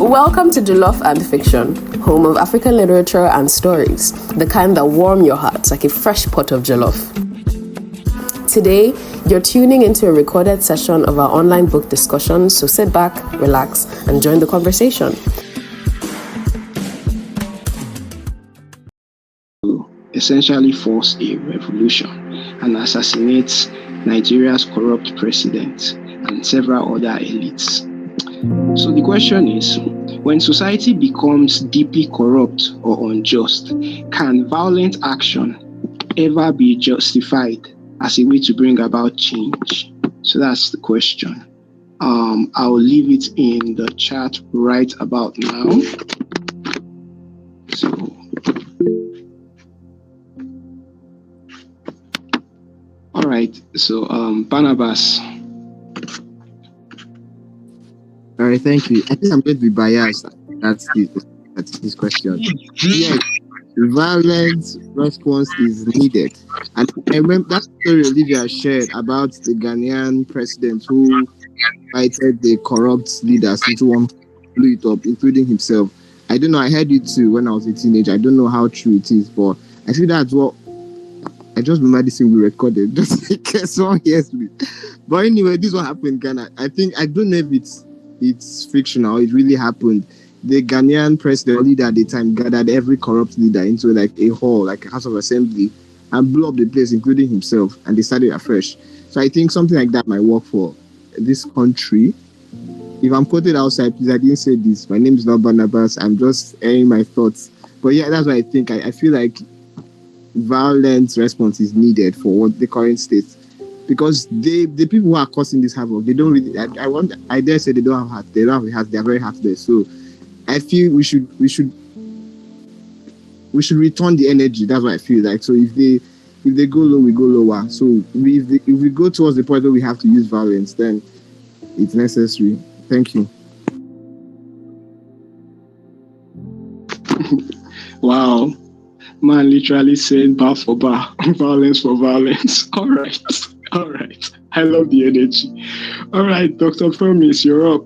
Welcome to Jollof and Fiction, home of African literature and stories, the kind that warm your hearts like a fresh pot of jollof. Today, you're tuning into a recorded session of our online book discussion, so sit back, relax, and join the conversation. Essentially force a revolution and assassinates Nigeria's corrupt president and several other elites. So the question is, when society becomes deeply corrupt or unjust, can violent action ever be justified as a way to bring about change? So that's the question. I'll leave it in the chat right about now. So all right, so Barnabas. All right, thank you. I think I'm going to be biased. That's his question. Yes, violent response is needed. And I remember that story Olivia shared about the Ghanaian president who invited the corrupt leaders into one, blew it up, including himself. I don't know, I heard it too when I was a teenager. I don't know how true it is, but I think that's what I just remember this thing we recorded, just in case someone hears me. But anyway, this is what happened in Ghana. I don't know if it's fictional, it really happened. The Ghanaian president leader at the time gathered every corrupt leader into like a hall, like a house of assembly, and blew up the place, including himself, and they started afresh. So I think something like that might work for this country. If I'm quoted outside, please, I didn't say this. My name is not Barnabas. I'm just airing my thoughts. But yeah, that's what I think. I feel like violent response is needed for what the current state, because the people who are causing this havoc, they don't really. I dare say they don't have heart. They don't have heart. They are very heartless. So I feel we should return the energy. That's what I feel like. So if they go low, we go lower. So if we go towards the point where we have to use violence, then it's necessary. Thank you. Wow. Man literally said bar for bar, violence for violence. All right. I love the energy. All right, Dr. Promise, you're up.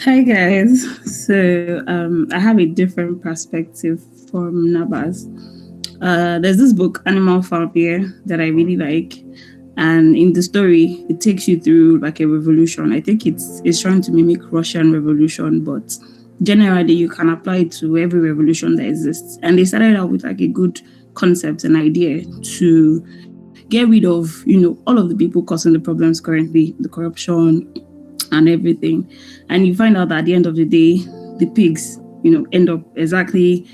Hi guys. So I have a different perspective from Nabas. There's this book, Animal Farm, that I really like. And in the story, it takes you through like a revolution. I think it's trying to mimic Russian Revolution, but generally you can apply it to every revolution that exists. And they started out with like a good concept and idea to get rid of, all of the people causing the problems currently, the corruption and everything. And you find out that at the end of the day, the pigs, end up exactly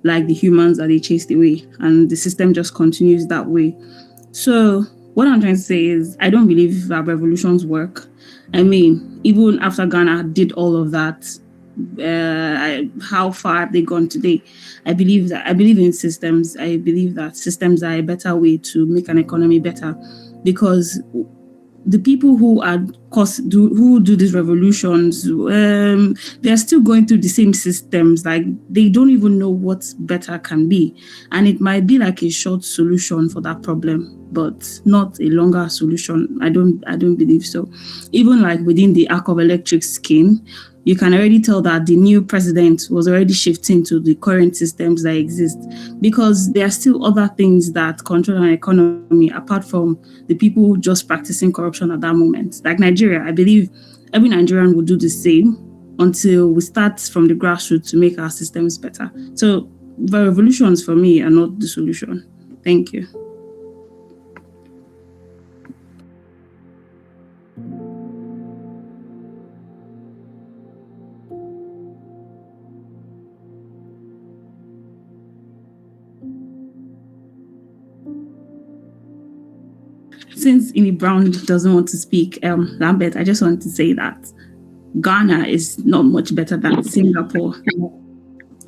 like the humans that they chased away. And the system just continues that way. So what I'm trying to say is I don't believe that revolutions work. I mean, even after Ghana did all of that, how far have they gone today? I believe in systems. I believe that systems are a better way to make an economy better, because the people who do these revolutions, they're still going through the same systems. Like they don't even know what better can be, and it might be like a short solution for that problem, but not a longer solution. I don't believe so. Even like within the Arc of Electric scheme, you can already tell that the new president was already shifting to the current systems that exist, because there are still other things that control an economy apart from the people just practicing corruption at that moment. Like Nigeria, I believe every Nigerian will do the same until we start from the grassroots to make our systems better. So the revolutions for me are not the solution. Thank you. Since Ini Brown doesn't want to speak, Lambert, I just want to say that Ghana is not much better than Singapore.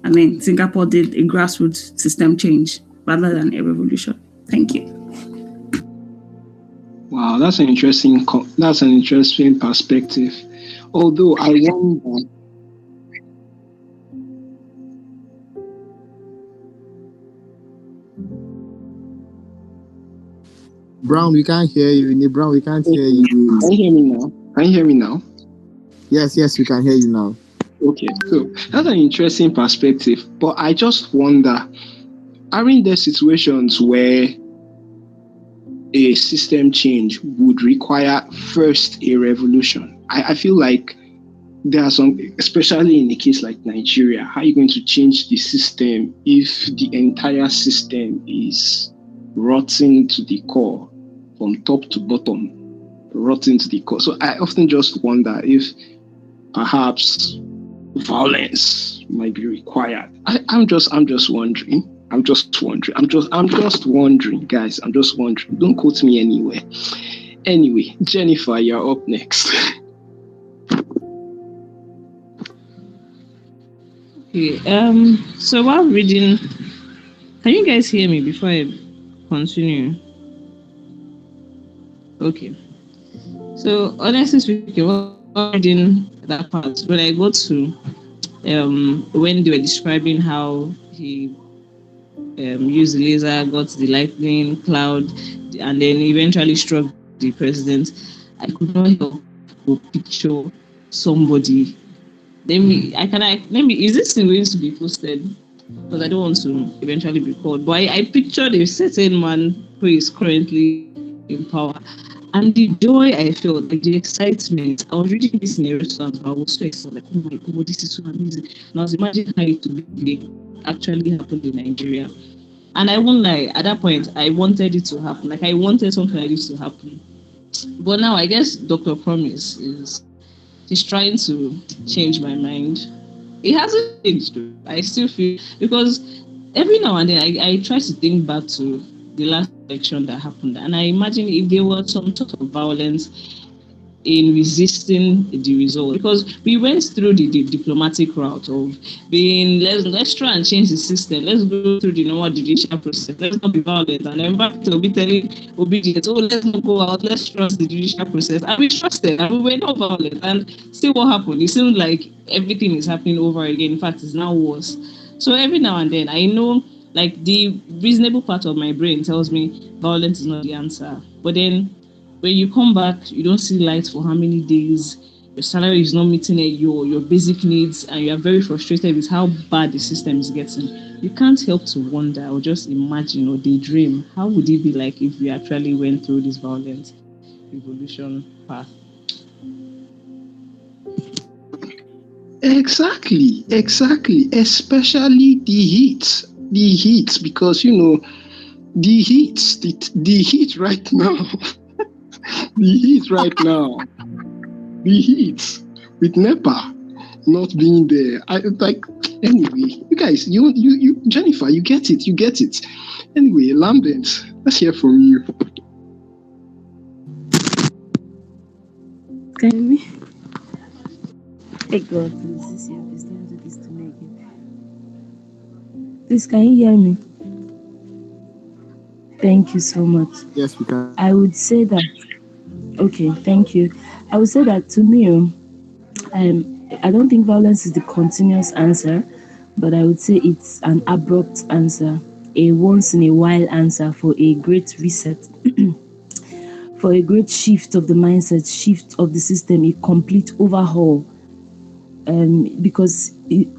I mean, Singapore did a grassroots system change rather than a revolution. Thank you. Wow, that's an interesting perspective. Although I wonder. Brown, we can't hear you. Brown, we can't hear you. Can you hear me now? Yes, we can hear you now. Okay, so that's an interesting perspective. But I just wonder, aren't there situations where a system change would require first a revolution? I feel like there are some, especially in a case like Nigeria, how are you going to change the system if the entire system is rotten to the core, from top to bottom, rotten to the core? So I often just wonder if perhaps violence might be required. I'm just wondering. I'm just wondering, guys. I'm just wondering. Don't quote me anywhere. Anyway, Jennifer, you're up next. Okay. So while reading, can you guys hear me before I continue? Okay. So honestly speaking, while reading that part, when I go to when they were describing how he used the laser, got the lightning cloud, and then eventually struck the president, I could not help but picture somebody. Let me, is this thing going to be posted? Because I don't want to eventually be called. But I pictured a certain man who is currently in power. And the joy I felt, like the excitement, I was reading this in a restaurant, but I was so excited, like, oh my God, this is so amazing. And I was imagining how it would be if it actually happened in Nigeria. And I won't lie, at that point, I wanted it to happen. Like, I wanted something like this to happen. But now I guess Dr. Promise is he's trying to change my mind. It hasn't changed though. I still feel because every now and then I try to think back to the last election that happened and I imagine if there was some sort of violence in resisting the result because we went through the diplomatic route of being let's try and change the system. Let's go through the normal judicial process. Let's not be violent. And then back to be telling obedience, oh let's not go out, let's trust the judicial process. And we trusted and we were not violent. And see what happened. It seems like everything is happening over again. In fact, it's now worse. So every now and then I know like the reasonable part of my brain tells me violence is not the answer. But then when you come back, you don't see light for how many days. Your salary is not meeting your basic needs, and you are very frustrated with how bad the system is getting. You can't help to wonder or just imagine or daydream how would it be like if we actually went through this violent revolution path. Exactly. Especially the heat, because the heat right now, the heat right now, the heat with NEPA not being there. I like anyway. You guys, you Jennifer, you get it. Anyway, Lambent, let's hear from you. Can you hear me? Hey God, please, this year, please don't do this to me again. Please, can you hear me? Thank you so much. Yes, we can. I would say that, okay, thank you. I would say that to me, I don't think violence is the continuous answer, but I would say it's an abrupt answer, a once in a while answer for a great reset, for a great shift of the mindset, shift of the system, a complete overhaul. Because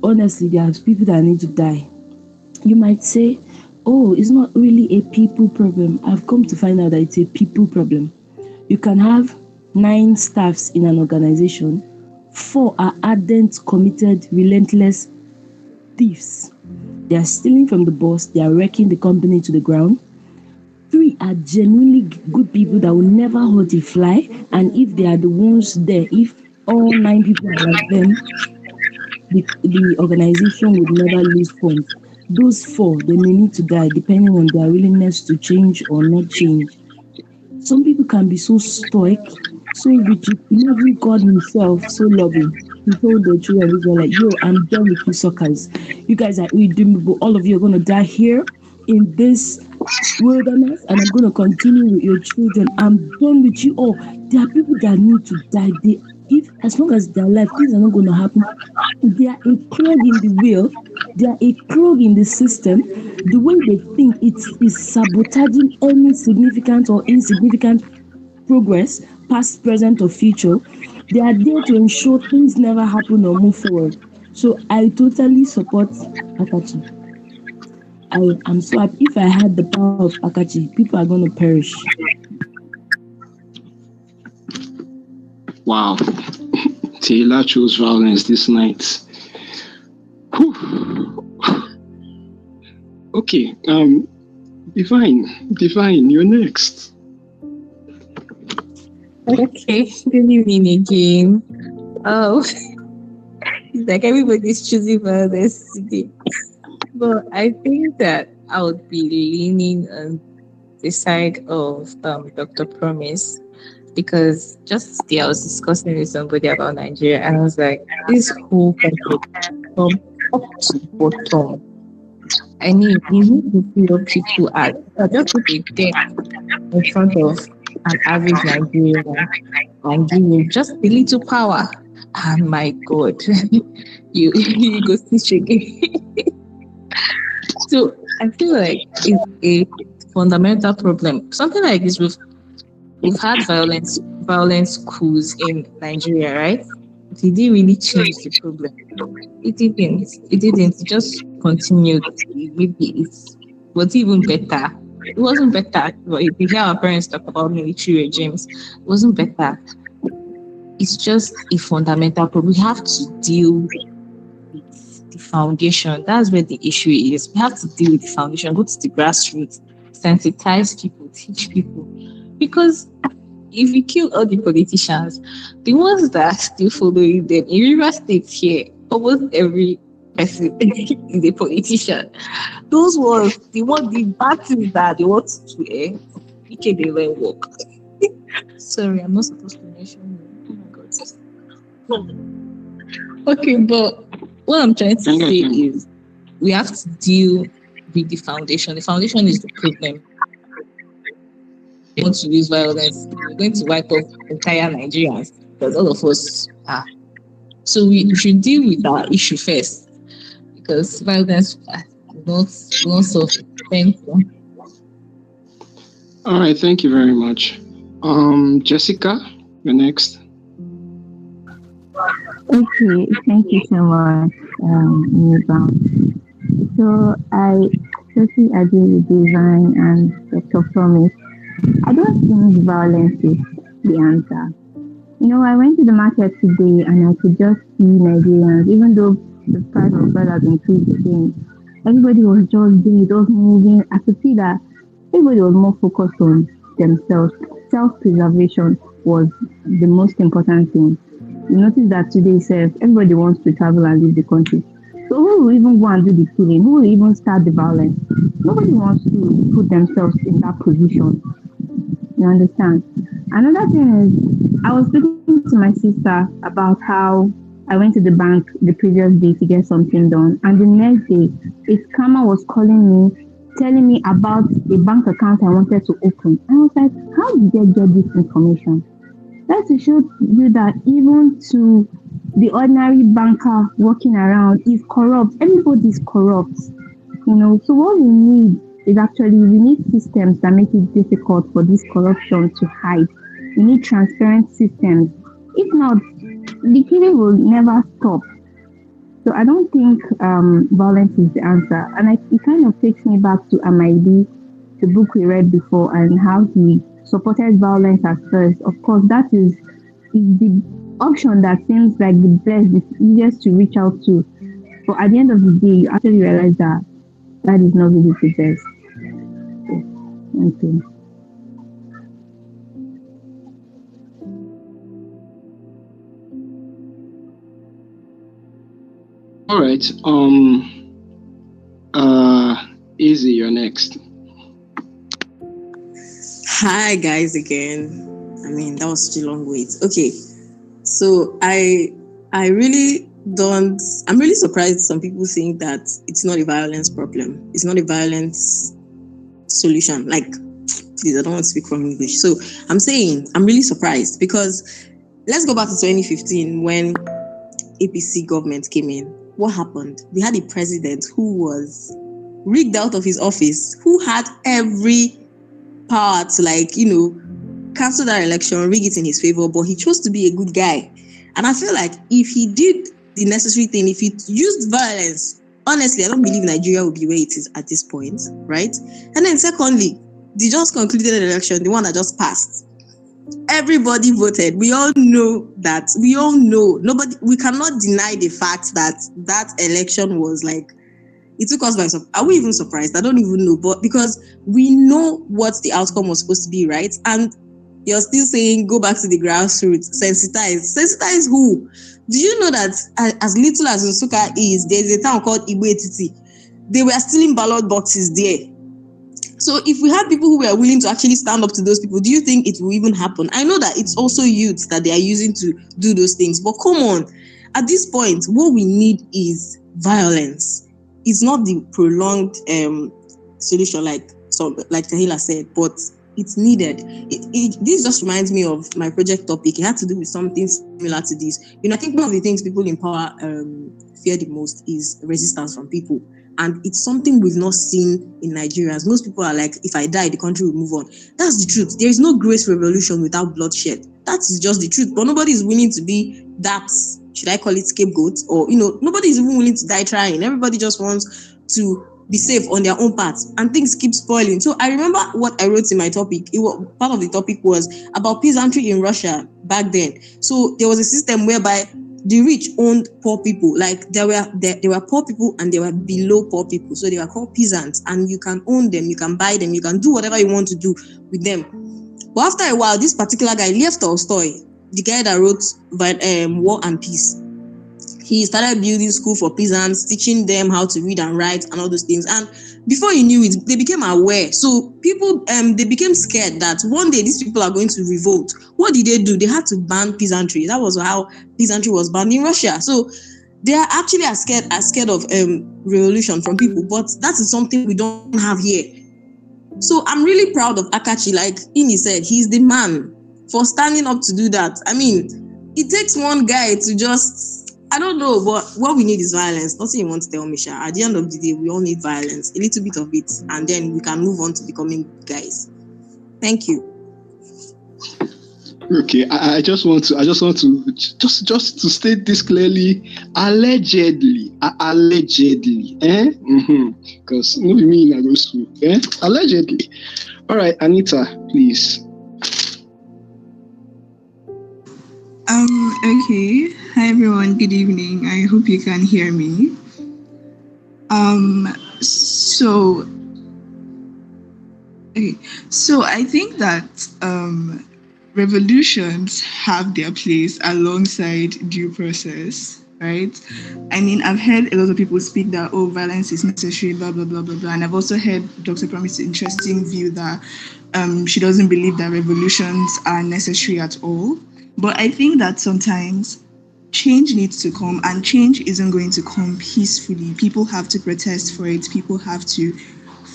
honestly, there are people that need to die. You might say, oh, it's not really a people problem. I've come to find out that it's a people problem. You can have 9 staffs in an organization. 4 are ardent, committed, relentless thieves. They are stealing from the boss. They are wrecking the company to the ground. 3 are genuinely good people that will never hurt a fly. And if they are the ones there, if all 9 people are like them, the organization would never lose funds. Those 4, they may need to die depending on their willingness to change or not change. Some people can be so stoic, so rigid. Imagine God Himself so loving. He told the children of Israel, like, yo, I'm done with you suckers. You guys are irredeemable. All of you are going to die here in this wilderness, and I'm going to continue with your children. I'm done with you all. There are people that need to die. If as long as they're alive, things are not going to happen. They are a clog in the wheel. They are a clog in the system. The way they think it is sabotaging any significant or insignificant progress, past, present, or future. They are there to ensure things never happen or move forward. So I totally support Akachi. I am so happy. If I had the power of Akachi, people are going to perish. Wow. Taylor chose violence this night. Whew. Okay. Divine, you're next. Okay, good evening again. Oh, it's like everybody's choosing violence today. But I think that I would be leaning on the side of Dr. Promise, because just today I was discussing with somebody about Nigeria, and I was like, this whole country from top to bottom. I mean, you need to see what people are just put a deck in front of an average Nigerian and give him just a little power. And my God, you go stitch again. So I feel like it's a fundamental problem. Something like this, we've had violence coups in Nigeria, right? Did it really change the problem? It didn't. It didn't. It just continued. Maybe was even better. It wasn't better. But if you hear our parents talk about military regimes, it wasn't better. It's just a fundamental problem. We have to deal with the foundation. That's where the issue is. We have to deal with the foundation, go to the grassroots, sensitize people, teach people. Because if you kill all the politicians, the ones that are still following them in River State here, almost every person is a politician. Those ones, the bad things that they want to make they learn work. Sorry, I'm not supposed to mention you. Oh my God. Okay, but what I'm trying to say is we have to deal with the foundation. The foundation is the problem. They want to use violence. We're going to wipe off entire Nigerians because all of us are. So we should deal with that issue first, because violence will not solve it. Thank you. All right, thank you very much. Jessica, you're next. Okay, thank you so much, Newbound. So I totally agree with Design and Dr. Promise. I don't think violence is the answer. You know, I went to the market today and I could just see Nigerians, even though the price of bread has increased again. Everybody was just there, just moving. I could see that everybody was more focused on themselves. Self-preservation was the most important thing. You notice that today itself, everybody wants to travel and leave the country. So who will even go and do the killing? Who will even start the violence? Nobody wants to put themselves in that position. You understand? Another thing is, I was speaking to my sister about how I went to the bank the previous day to get something done, and the next day, a scammer was calling me, telling me about a bank account I wanted to open. I was like, how did they get this information? That to show you that even to the ordinary banker walking around is corrupt. Everybody is corrupt, you know. So what we need is actually we need systems that make it difficult for this corruption to hide. We need transparent systems. If not, the killing will never stop. So I don't think violence is the answer. And it kind of takes me back to Amaidi, the book we read before, and how he supported violence at first. Of course, that is the option that seems like the best, the easiest to reach out to. But at the end of the day, you actually realize that that is not really the best. Thank you. All right. Easy, you're next. Hi guys again. I mean, that was such a long wait. Okay, so I really don't. I'm really surprised some people think that it's not a violence problem. It's not a violence solution. Like, please, I don't want to speak from English. So I'm saying I'm really surprised because let's go back to 2015 when APC government came in. What happened? We had a president who was rigged out of his office, who had every power to, like, cancel that election, rig it in his favor, but he chose to be a good guy. And I feel like if he did the necessary thing, if he used violence, honestly, I don't believe Nigeria will be where it is at this point, right? And then secondly, the just concluded election, the one that just passed, everybody voted. We all know that. We all know. Nobody. We cannot deny the fact that that election was like, it took us by surprise. Are we even surprised? I don't even know. But because we know what the outcome was supposed to be, right? And you're still saying go back to the grassroots, sensitize. Sensitize who? Do you know that as little as Nsukka is, there's a town called Igbo-Etiti. They were stealing ballot boxes there. So if we had people who were willing to actually stand up to those people, do you think it will even happen? I know that it's also youth that they are using to do those things, but come on. At this point, what we need is violence. It's not the prolonged solution like Tahila said, but it's needed. This just reminds me of my project topic. It had to do with something similar to this. I think one of the things people in power fear the most is resistance from people. And it's something we've not seen in Nigerians. Most people are like, if I die, the country will move on. That's the truth. There is no great revolution without bloodshed. That is just the truth. But nobody is willing to be that, should I call it scapegoat? Or, nobody is even willing to die trying. Everybody just wants to be safe on their own path. And things keep spoiling. So I remember what I wrote in my topic. Part of the topic was about peasantry in Russia back then. So there was a system whereby the rich owned poor people. Like there were poor people and there were below poor people. So they were called peasants, and you can own them, you can buy them, you can do whatever you want to do with them. But after a while, this particular guy, Lev Tolstoy, the guy that wrote War and Peace, he started building school for peasants, teaching them how to read and write and all those things. And before he knew it, they became aware. So people, they became scared that one day these people are going to revolt. What did they do? They had to ban peasantry. That was how peasantry was banned in Russia. So they are actually as scared of revolution from people. But that is something we don't have here. So I'm really proud of Akachi. Like Ini said, he's the man for standing up to do that. I mean, it takes one guy to just, I don't know, but what we need is violence. Nothing you want to tell me, Sha. At the end of the day, we all need violence, a little bit of it, and then we can move on to becoming guys. Thank you. Okay, I just want to just to state this clearly. Allegedly, because no be me in go school, allegedly. All right, Anita, please. Okay. Hi everyone, good evening. I hope you can hear me. So I think that revolutions have their place alongside due process, right? I mean, I've heard a lot of people speak that, violence is necessary, blah, blah, blah, blah, blah. And I've also heard Dr. Promise's interesting view that she doesn't believe that revolutions are necessary at all. But I think that sometimes change needs to come, and change isn't going to come peacefully. People have to protest for it. People have to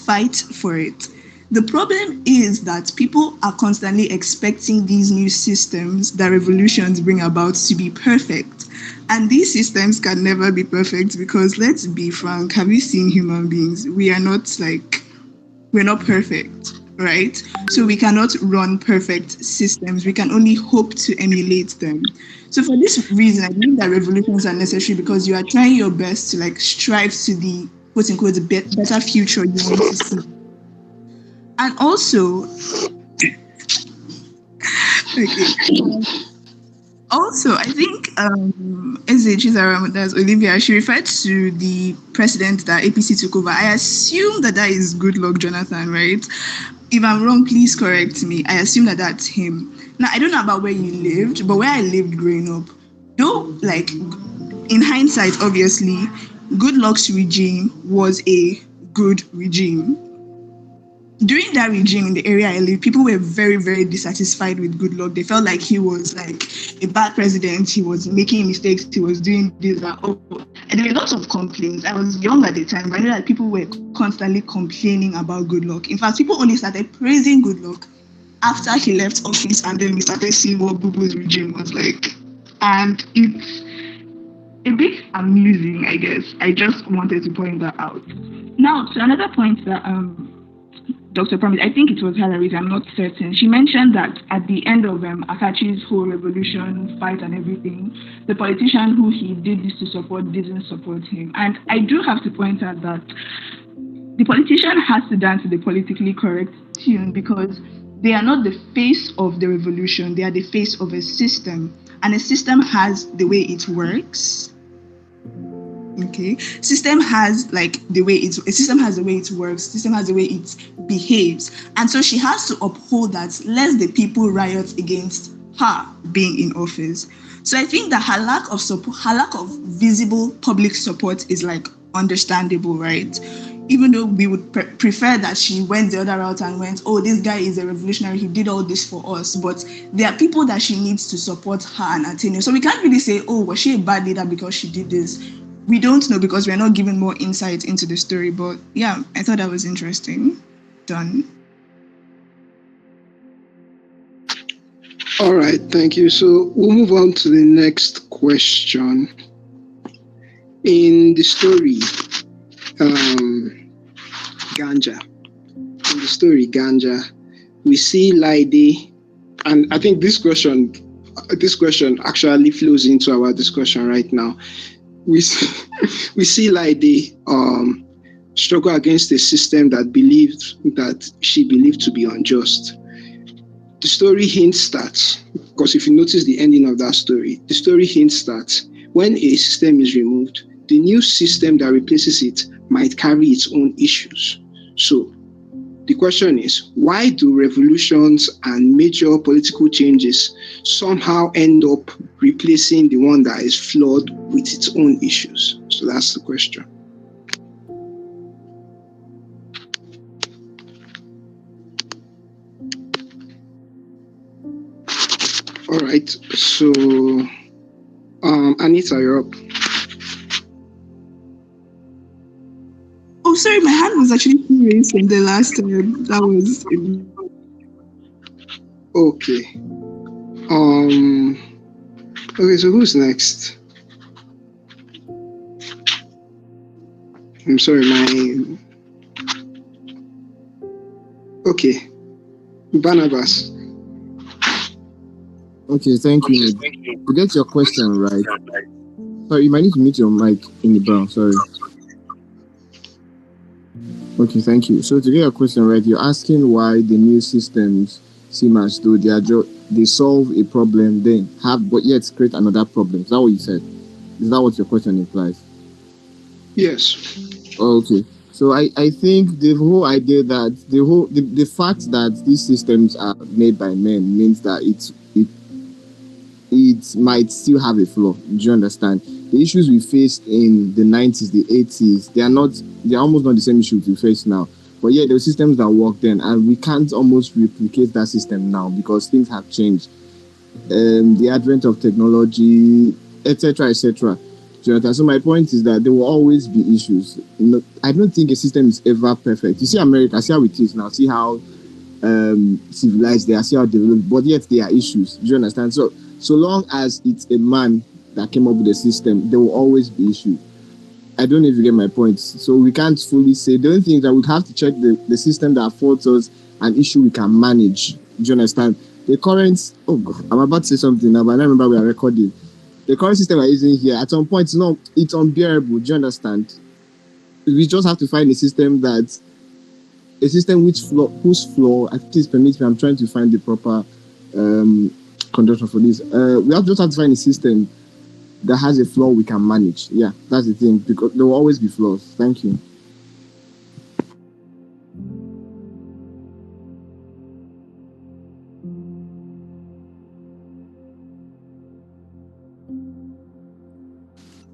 fight for it. The problem is that people are constantly expecting these new systems that revolutions bring about to be perfect. And these systems can never be perfect because, let's be frank, have you seen human beings? We're not perfect, right? So we cannot run perfect systems. We can only hope to emulate them. So for this reason, I believe that revolutions are necessary because you are trying your best to strive to the quote unquote the better future you want to see. And also, I think that's Olivia, she referred to the president that APC took over. I assume that is Goodluck Jonathan, right? If I'm wrong, please correct me. I assume that that's him. Now, I don't know about where you lived, but where I lived growing up, though, in hindsight, obviously, Goodluck's regime was a good regime. During that regime in the area I live, people were very, very dissatisfied with Goodluck. They felt like he was a bad president. He was making mistakes. He was doing this and and there were lots of complaints. I was young at the time, but I know that people were constantly complaining about Goodluck. In fact, people only started praising Goodluck after he left office, and then we started seeing what Bubu's regime was like. And it's a bit amusing, I guess. I just wanted to point that out. Now, to another point that Dr. Promise, I think it was Hillary's, I'm not certain. She mentioned that at the end of Akachi's whole revolution fight and everything, the politician who he did this to support didn't support him. And I do have to point out that the politician has to dance to the politically correct tune because they are not the face of the revolution, they are the face of a system. And a system has the way it works. Okay, system has like the way it's a system has the way it works, system has the way it behaves, and so she has to uphold that lest the people riot against her being in office. So I think that her lack of support, her lack of visible public support is like understandable, right? Even though we would prefer that she went the other route and went, oh, this guy is a revolutionary, he did all this for us. But there are people that she needs to support her and attain. So we can't really say, oh, was she a bad leader because she did this? We don't know because we're not given more insight into the story. But yeah, I thought that was interesting. Done. All right, thank you. So we'll move on to the next question. In the story, Ganja. In the story, Ganja, we see Laide, and I think this question actually flows into our discussion right now. We see Laide struggle against a system that she believed to be unjust. The story hints that, because if you notice the ending of that story, the story hints that when a system is removed, the new system that replaces it might carry its own issues. So the question is, why do revolutions and major political changes somehow end up replacing the one that is flawed with its own issues? So that's the question. All right, so Anita, you're up. Oh, sorry, my hand was actually raised from the last time. That was okay. Okay, so who's next? I'm sorry, okay, Barnabas. Okay, thank you. To get your question right, sorry, you might need to mute your mic in the brown. Sorry. Okay, thank you. So to get your question right, you're asking why the new systems seem as though they solve a problem, but yet create another problem. Is that what you said? Is that what your question implies? Yes. Okay. So I think the whole idea that the fact that these systems are made by men means that it might still have a flaw. Do you understand? The issues we faced in the 90s, the 80s, they're almost not the same issues we face now. But yeah, there were systems that worked then, and we can't almost replicate that system now because things have changed. The advent of technology, etc., etc. Jonathan, so my point is that there will always be issues. I don't think a system is ever perfect. You see America, see how it is now, see how civilized they are, see how developed, but yet there are issues. Do you understand? So long as it's a man that came up with the system, there will always be issues. I don't know if you get my point. So we can't fully say. The only thing is that we have to check the system that affords us an issue we can manage. Do you understand? The current, oh God, I'm about to say something now, but I don't remember we are recording. The current system we're using here, at some point, it's unbearable. Do you understand? We just have to find a system whose flaw, please permit me, I'm trying to find the proper conduction for this. We just have to find a system that has a flaw we can manage. Yeah, that's the thing, because there will always be flaws. Thank you.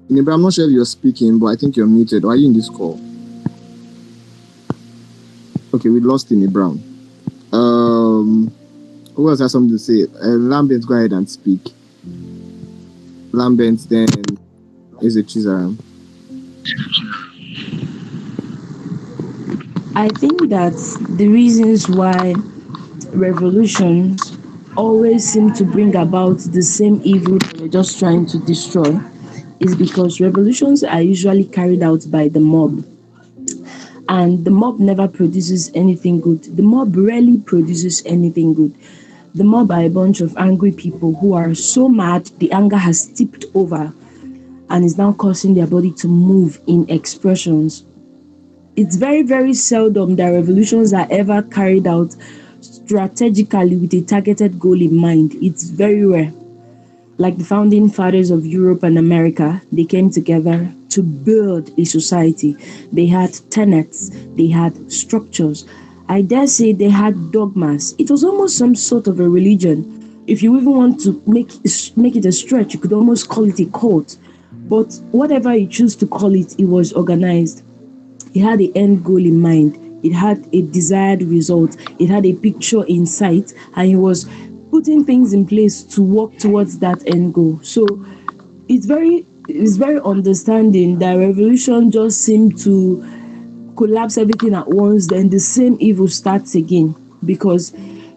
Nibra, I'm not sure if you're speaking, but I think you're muted. Or are you in this call? Okay, we lost Nibra. Who else has something to say? Lambent, go ahead and speak. Lambent, then is it Chizaram? I think that the reasons why revolutions always seem to bring about the same evil they're just trying to destroy is because revolutions are usually carried out by the mob. and the mob never produces anything good. The mob rarely produces anything good. The mob are a bunch of angry people who are so mad the anger has tipped over and is now causing their body to move in expressions. It's very, very seldom that revolutions are ever carried out strategically with a targeted goal in mind. It's very rare. Like the founding fathers of Europe and America, they came together to build a society. They had tenets, they had structures. I dare say they had dogmas. It was almost some sort of a religion. If you even want to make it a stretch, you could almost call it a cult. But whatever you choose to call it, it was organized. It had the end goal in mind. It had a desired result. It had a picture in sight, and it was putting things in place to work towards that end goal. So it's very understanding that revolution just seemed to collapse everything at once, then the same evil starts again because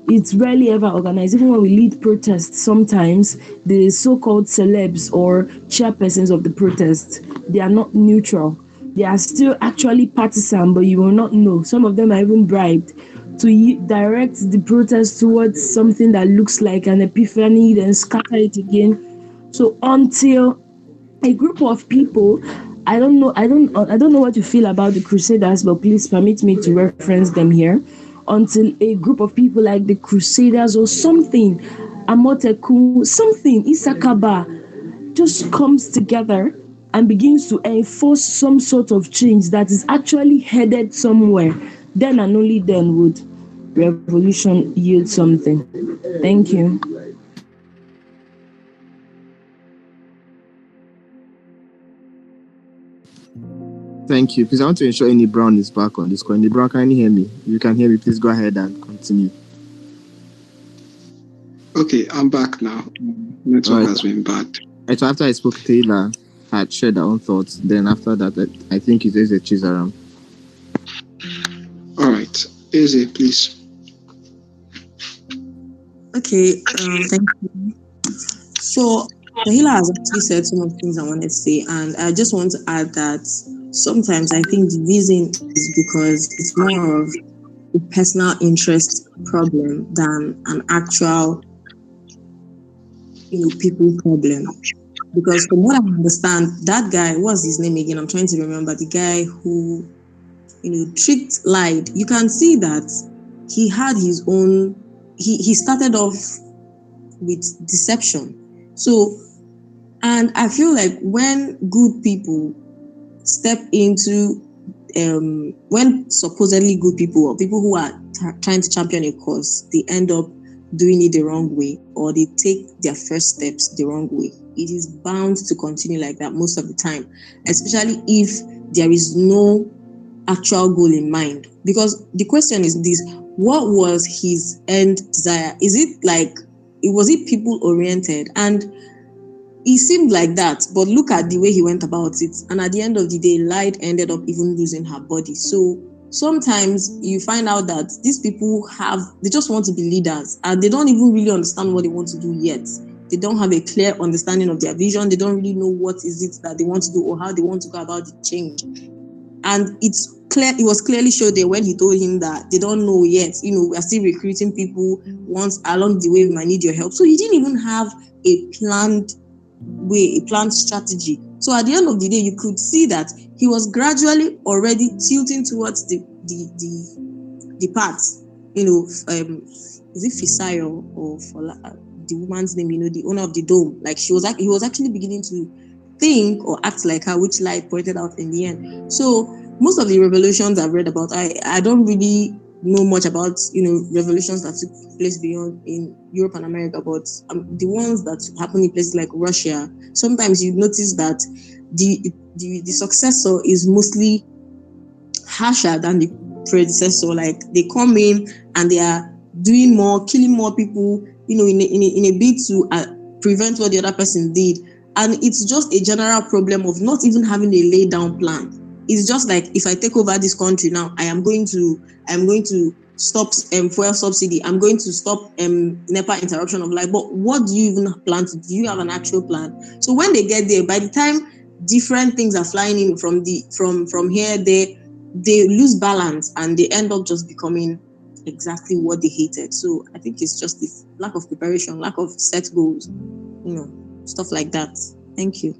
it's rarely ever organized. Even when we lead protests, sometimes the so-called celebs or chairpersons of the protest, they are not neutral. They are still actually partisan, but you will not know. Some of them are even bribed to direct the protest towards something that looks like an epiphany, then scatter it again. So until a group of people, I don't know what you feel about the Crusaders, but please permit me to reference them here. Until a group of people like the Crusaders or something, Amoteku, something, Isakaba, just comes together and begins to enforce some sort of change that is actually headed somewhere, then and only then would revolution yield something. Thank you. Thank you. Please, I want to ensure any Brown is back on this call. Any Brown, can you hear me? If you can hear me, please go ahead and continue. Okay, I'm back now. Network has been bad. Right, so after I spoke, Taylor had shared her own thoughts. Then after that, I think it is a cheese around. All right, Eze, please. Okay, thank you. So Tahila has actually said some of the things I wanted to say, and I just want to add that sometimes I think the reason is because it's more of a personal interest problem than an actual, people problem. Because from what I understand, that guy, what's his name again? I'm trying to remember the guy who, lied. You can see that he had his own. He started off with deception. So, and I feel like when good people step into, when supposedly good people or people who are trying to champion a cause, they end up doing it the wrong way or they take their first steps the wrong way. It is bound to continue like that most of the time, especially if there is no actual goal in mind. Because the question is this: what was his end desire? Was it people oriented? And it seemed like that, but look at the way he went about it. And at the end of the day, Light ended up even losing her body. So sometimes you find out that these people they just want to be leaders and they don't even really understand what they want to do yet. They don't have a clear understanding of their vision. They don't really know what is it that they want to do or how they want to go about the change. And it was clearly showed there when he told him that they don't know yet. We are still recruiting people. Once along the way, we might need your help. So he didn't even have a planned strategy. So at the end of the day, you could see that he was gradually already tilting towards the path. Is it Fisayo or the woman's name? The owner of the dome. Like he was actually beginning to think or act like her, which Light pointed out in the end. So most of the revolutions I've read about, I don't really know much about revolutions that took place beyond in Europe and America, but the ones that happen in places like Russia, sometimes you notice that the successor is mostly harsher than the predecessor. Like they come in and they are doing more, killing more people, in a bid to prevent what the other person did. And it's just a general problem of not even having a laid down plan. It's just like, if I take over this country now, I am going to stop fuel subsidy. I'm going to stop NEPA interruption of life. But what do you even plan to do? Do you have an actual plan? So when they get there, by the time different things are flying in from here, there, they lose balance and they end up just becoming exactly what they hated. So I think it's just the lack of preparation, lack of set goals, stuff like that. Thank you.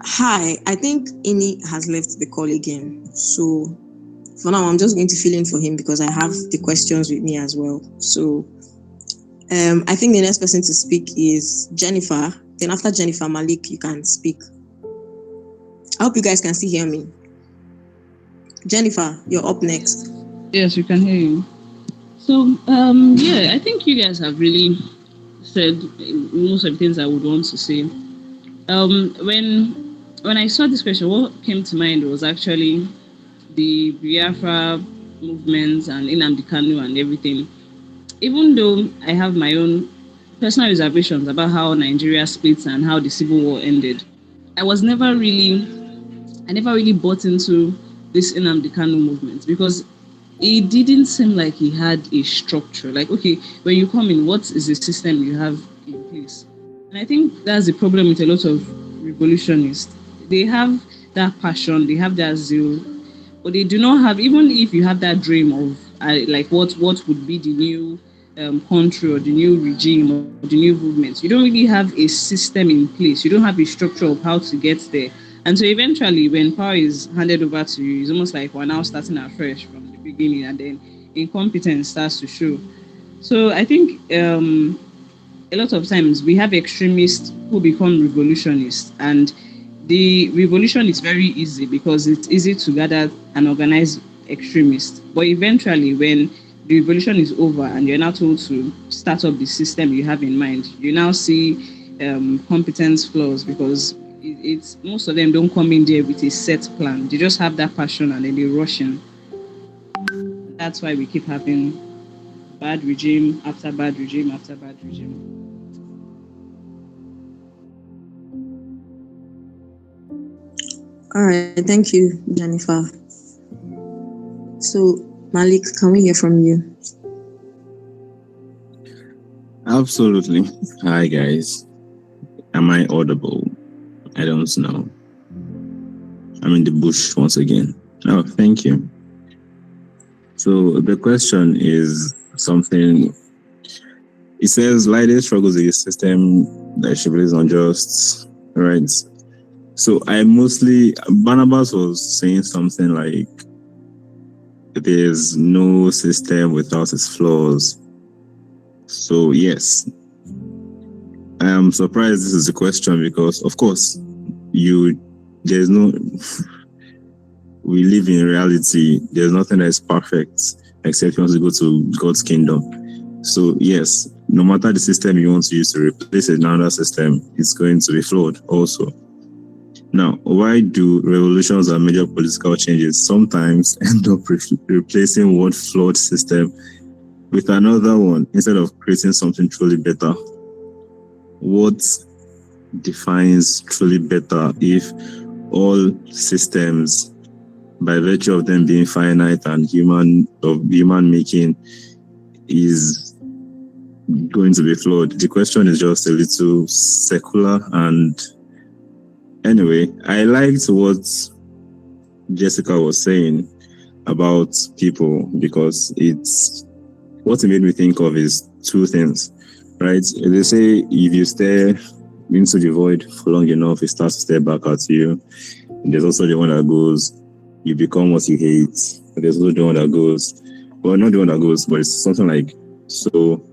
Hi, I think Ini has left the call again. So for now, I'm just going to fill in for him because I have the questions with me as well. So I think the next person to speak is Jennifer. Then after Jennifer, Malik, you can speak. I hope you guys can still hear me. Jennifer, you're up next. Yes, we can hear you. So, yeah, I think you guys have really said most of the things I would want to say. When I saw this question, what came to mind was actually the Biafra movements and Nnamdi Kanu and everything. Even though I have my own personal reservations about how Nigeria splits and how the civil war ended, I was never really I never really bought into this Nnamdi Kanu movement because it didn't seem like he had a structure. Like, okay, when you come in, what is the system you have in place? And I think that's the problem with a lot of revolutionists. They have that passion, they have that zeal, but they do not have. Even if you have that dream of like what would be the new country or the new regime or the new movement, you don't really have a system in place. You don't have a structure of how to get there. And so eventually, when power is handed over to you, it's almost like we're now starting afresh from the beginning, and then incompetence starts to show. So I think a lot of times we have extremists who become revolutionists, and the revolution is very easy because it's easy to gather and organize extremists. But eventually, when the revolution is over and you're now told to start up the system you have in mind, you now see competence flaws because it's most of them don't come in there with a set plan. They just have that passion and then they rush in. That's why we keep having bad regime after bad regime after bad regime. All right, thank you, Jennifer. So, Malik, can we hear from you? Absolutely. Hi, guys. Am I audible? I don't know. I'm in the bush once again. Oh, thank you. So the question is something. It says Leiden struggles with a system that she believes unjust, right? So Barnabas was saying something like, there's no system without its flaws. So yes, I am surprised this is the question because, of course, there's no, we live in reality. There's nothing that is perfect except you want to go to God's kingdom. So yes, no matter the system you want to use to replace another system, it's going to be flawed also. Now, why do revolutions and major political changes sometimes end up replacing one flawed system with another one instead of creating something truly better? What defines truly better if all systems, by virtue of them being finite and human making, is going to be flawed? The question is just a little secular. And anyway, I liked what Jessica was saying about people because what it made me think of is two things, right? They say if you stare into the void for long enough, it starts to stare back at you. And there's also the one that goes, you become what you hate. And there's also the one that goes, well, not the one that goes, but it's something like, so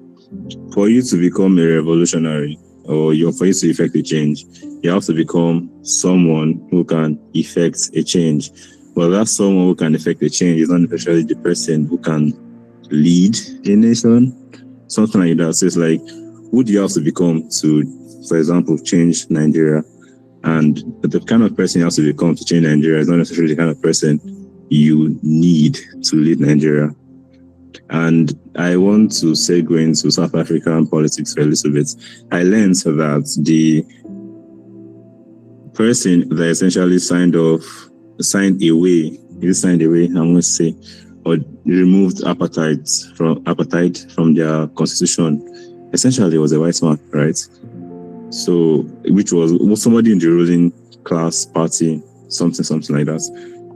for you to become a revolutionary or for you to effect a change, you have to become someone who can effect a change. Well, that's someone who can effect a change is not necessarily the person who can lead a nation, something like that. So it's like, who do you have to become to, for example, change Nigeria? And the kind of person you have to become to change Nigeria is not necessarily the kind of person you need to lead Nigeria. And I want to segue into South African politics for a little bit. I learned that the person that essentially signed away, I'm going to say, or removed apartheid from their constitution, essentially was a white man, right? So, which was somebody in the ruling class party, something like that.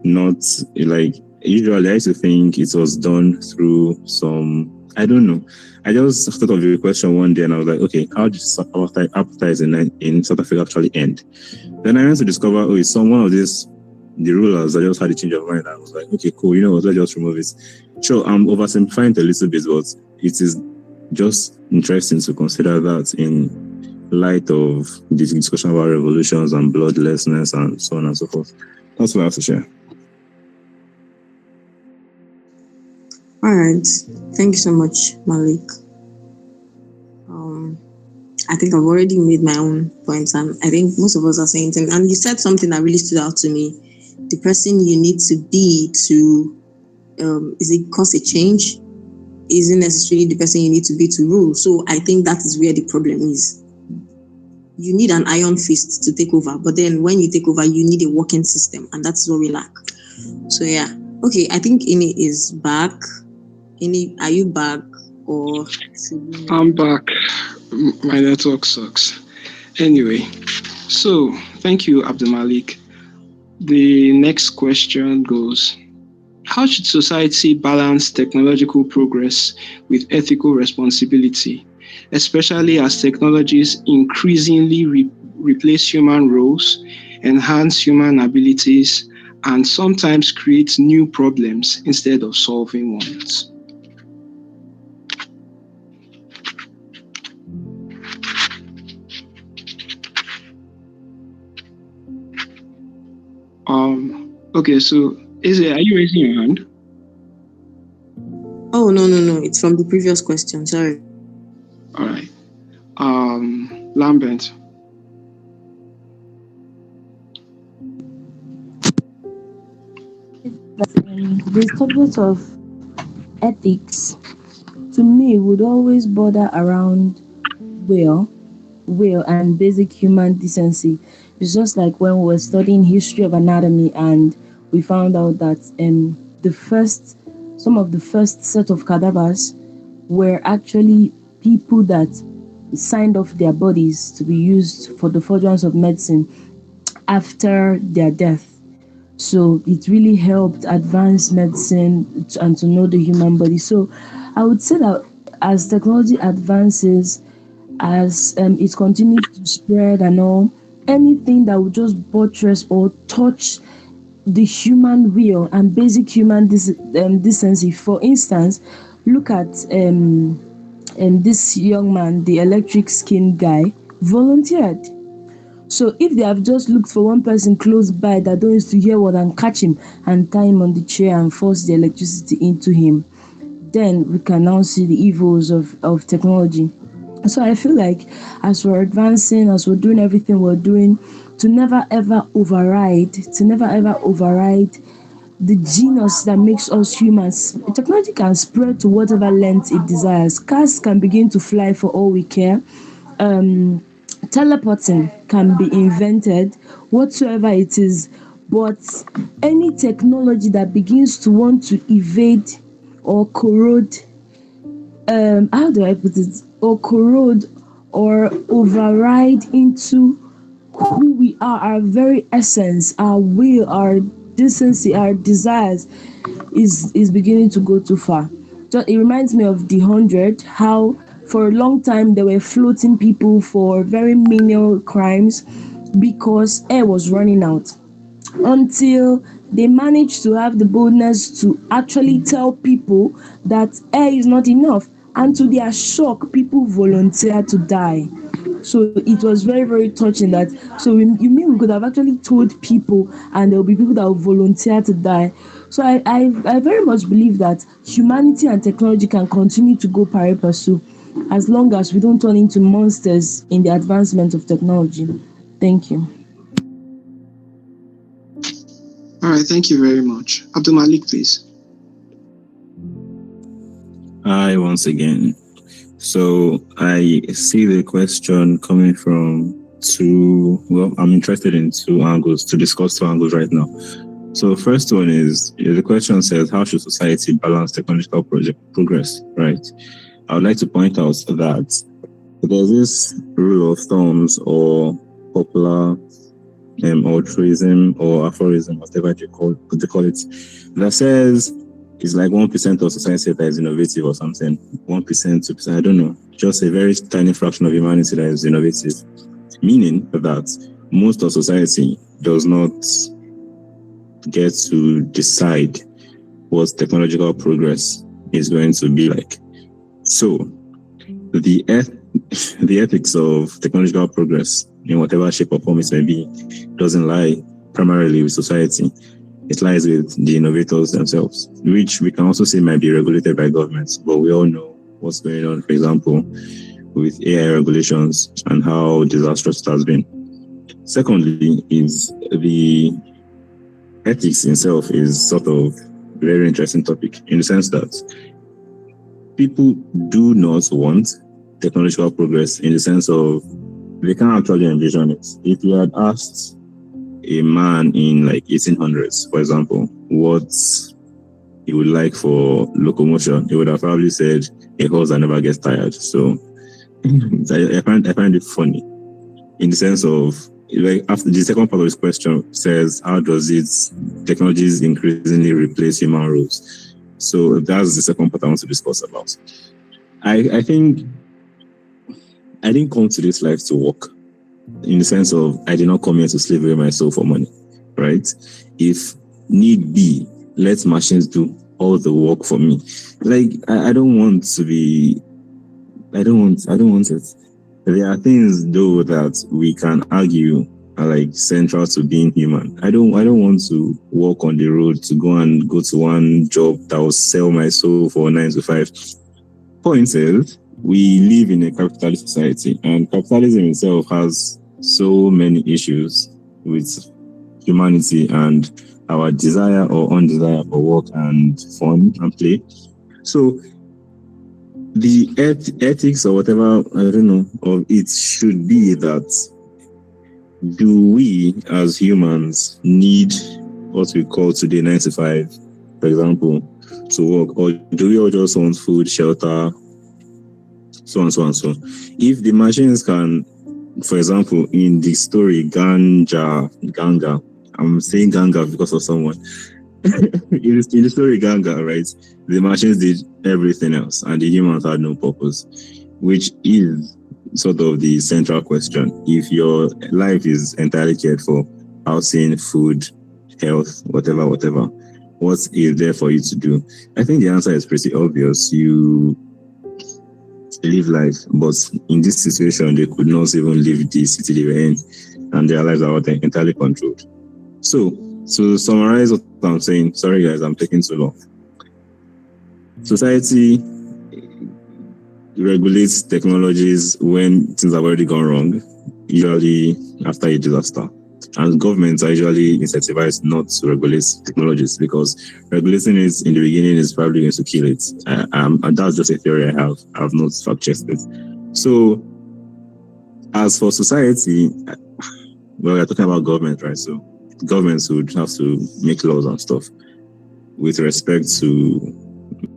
Not like, usually I used to think it was done through some, I don't know. I just thought of the question one day and I was like, okay, how did apartheid in South Africa actually end? Then I went to discover, it's one of the rulers that just had a change of mind. I was like, okay, cool, you know what, let's just remove it. Sure, I'm oversimplifying it a little bit, but it is just interesting to consider that in light of this discussion about revolutions and bloodlessness and so on and so forth. That's what I have to share. All right. Thank you so much, Malik. I think I've already made my own points, and I think most of us are saying things. And you said something that really stood out to me. The person you need to be to, is it cause a change? Isn't necessarily the person you need to be to rule. So I think that is where the problem is. You need an iron fist to take over, but then when you take over, you need a working system, and that's what we lack. So yeah, okay. I think Ini is back. Ini, are you back or? I'm back. My network sucks. Anyway, so thank you, Abdul Malik. The next question goes: how should society balance technological progress with ethical responsibility, especially as technologies increasingly replace human roles, enhance human abilities, and sometimes create new problems instead of solving ones? Okay, so are you raising your hand? Oh, no. It's from the previous question. Sorry. All right. Lambert. The subject of ethics, to me, would always border around will and basic human decency. It's just like when we were studying history of anatomy and we found out that some of the first set of cadavers were actually people that signed off their bodies to be used for the furtherance of medicine after their death. So it really helped advance medicine and to know the human body. So I would say that as technology advances, as it continues to spread and all, anything that would just buttress or touch the human will and basic human decency. For instance, look at this young man, the electric skin guy, volunteered. So if they have just looked for one person close by that don't used to hear what and catch him and tie him on the chair and force the electricity into him, then we can now see the evils of technology. So I feel like as we're advancing, as we're doing everything we're doing, to never ever override the genius that makes us humans. Technology can spread to whatever length it desires. Cars can begin to fly for all we care. Teleporting can be invented, whatsoever it is. But any technology that begins to want to evade or corrode, how do I put it? Or corrode or override into who we are, our very essence, our will, our decency, our desires, is beginning to go too far. So it reminds me of the 100, how for a long time they were floating people for very menial crimes because air was running out, until they managed to have the boldness to actually tell people that air is not enough, and to their shock, people volunteered to die. So it was very, very touching that. So you mean we could have actually told people, and there will be people that will volunteer to die. So I very much believe that humanity and technology can continue to go pari passu, as long as we don't turn into monsters in the advancement of technology. Thank you. All right, thank you very much. Abdul Malik, please. Hi, once again. So I see the question coming from I'm interested in two angles, to discuss two angles right now. So first one is the question says, how should society balance technological progress? Right. I would like to point out that there's this rule of thumbs or popular altruism or aphorism, whatever they call it, that says it's like 1% of society that is innovative or something. 1%, 2%, I don't know. Just a very tiny fraction of humanity that is innovative. Meaning that most of society does not get to decide what technological progress is going to be like. So the ethics of technological progress in whatever shape or form it may be doesn't lie primarily with society. It lies with the innovators themselves, which we can also say might be regulated by governments, but we all know what's going on, for example, with AI regulations and how disastrous it has been. Secondly, is the ethics itself is sort of a very interesting topic in the sense that people do not want technological progress in the sense of they can't actually envision it. If you had asked a man in like 1800s, for example, what he would like for locomotion, he would have probably said a horse that never gets tired. So I find it funny in the sense of, like, after the second part of this question says, how does technologies increasingly replace human roles? So that's the second part I want to discuss about. I think I didn't come to this life to work, in the sense of I did not come here to slave away my soul for money, right? If need be, let machines do all the work for me. Like, I don't want to be, I don't want it. There are things though that we can argue are like central to being human. I don't want to walk on the road to go to one job that will sell my soul for 9 to 5. Point is, we live in a capitalist society, and capitalism itself has so many issues with humanity and our desire or undesire for work and fun and play. So the ethics or whatever, I don't know, of it should be that, do we as humans need what we call today 9 to 5, for example, to work, or do we all just want food, shelter, so on, so on, so on? If the machines can, for example, in the story Ganga, I'm saying Ganga because of someone. in the story Ganga, right, the machines did everything else and the humans had no purpose, which is sort of the central question. If your life is entirely cared for, housing, food, health, whatever, what is there for you to do? I think the answer is pretty obvious. You live life, but in this situation, they could not even leave the city they were in, and their lives are entirely controlled. So, to summarize what I'm saying, sorry guys, I'm taking too long. Society regulates technologies when things have already gone wrong, usually after a disaster. And governments are usually incentivized not to regulate technologies, because regulating it in the beginning is probably going to kill it. And that's just a theory I have. I have not fact-checked it. So, as for society, well, we're talking about government, right? So, governments would have to make laws and stuff with respect to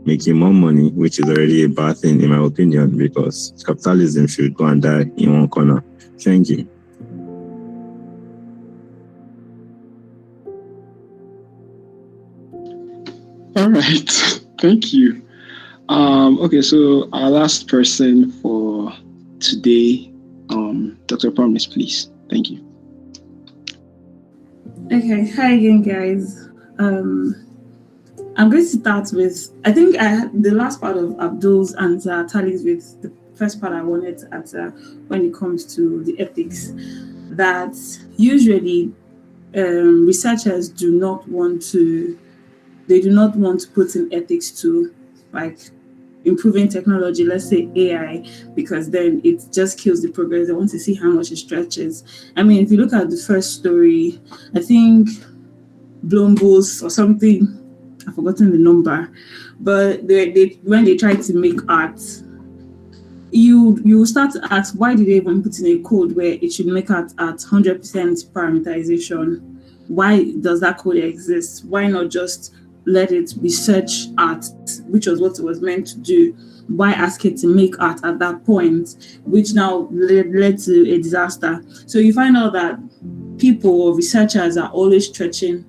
making more money, which is already a bad thing in my opinion, because capitalism should go and die in one corner. Thank you. All right, thank you. Okay, so our last person for today, Dr. Promise, please. Thank you. Okay, hi again, guys. I'm going to start with, I think the last part of Abdul's answer tallies with the first part I wanted to answer when it comes to the ethics, that usually researchers do not want to put in ethics to, like, improving technology, let's say AI, because then it just kills the progress. They want to see how much it stretches. I mean, if you look at the first story, I think Blombos or something, I've forgotten the number, but they when they try to make art, you start to ask, why did they even put in a code where it should make art at 100% parameterization why does that code exist? Why not just let it research art, which was what it was meant to do? Why ask it to make art at that point, which now led to a disaster? So you find out that people or researchers are always stretching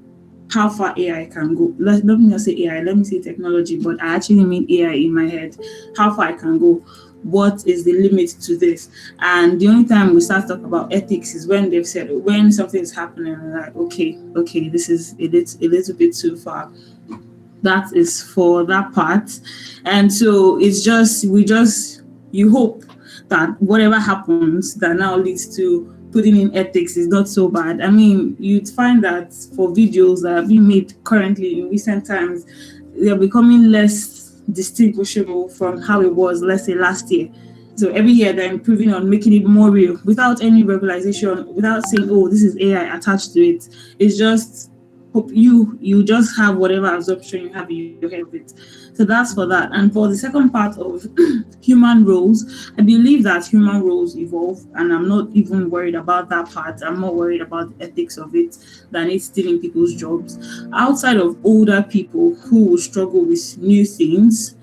how far AI can go. Let me not say AI, let me say technology, but I actually mean AI in my head. How far I can go. What is the limit to this? And the only time we start talking about ethics is when they've said, when something is happening, like, okay, this is a little bit too far. That is for that part. And so it's just, you hope that whatever happens that now leads to putting in ethics is not so bad. I mean, you'd find that for videos that have been made currently in recent times, they're becoming less distinguishable from how it was, let's say, last year. So every year they're improving on making it more real without any regularization, without saying, oh, this is AI attached to it. It's just you just have whatever assumption you have in your head of it. So that's for that. And for the second part of human roles, I believe that human roles evolve, and I'm not even worried about that part. I'm more worried about the ethics of it than it stealing people's jobs. Outside of older people who will struggle with new things,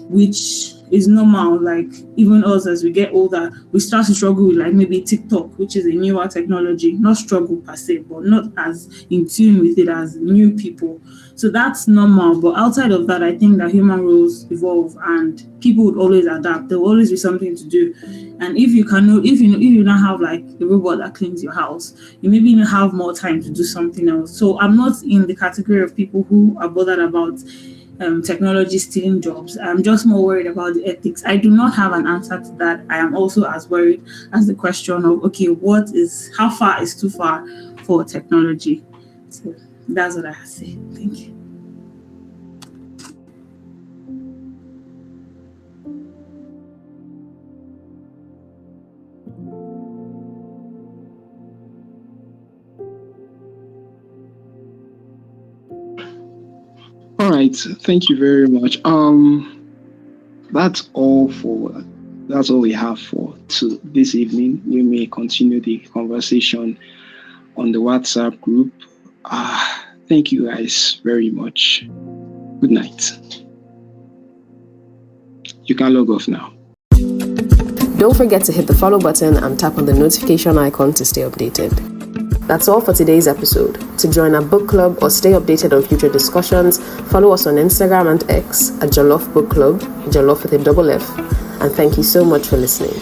which is normal. Like even us, as we get older, we start to struggle with like maybe TikTok, which is a newer technology. Not struggle per se, but not as in tune with it as new people. So that's normal. But outside of that, I think that human roles evolve and people would always adapt. There will always be something to do. And if you don't have like a robot that cleans your house, you maybe have more time to do something else. So I'm not in the category of people who are bothered about technology stealing jobs. I'm just more worried about the ethics. I do not have an answer to that. I am also as worried as the question of, okay, how far is too far for technology? So that's what I have to say. Thank you. All right, thank you very much. That's all we have for this evening. We may continue the conversation on the WhatsApp group. Thank you guys very much. Good night. You can log off now. Don't forget to hit the follow button and tap on the notification icon to stay updated. That's all for today's episode. To join our book club or stay updated on future discussions, follow us on Instagram and X at Jollof Book Club, Jollof with a double F. And thank you so much for listening.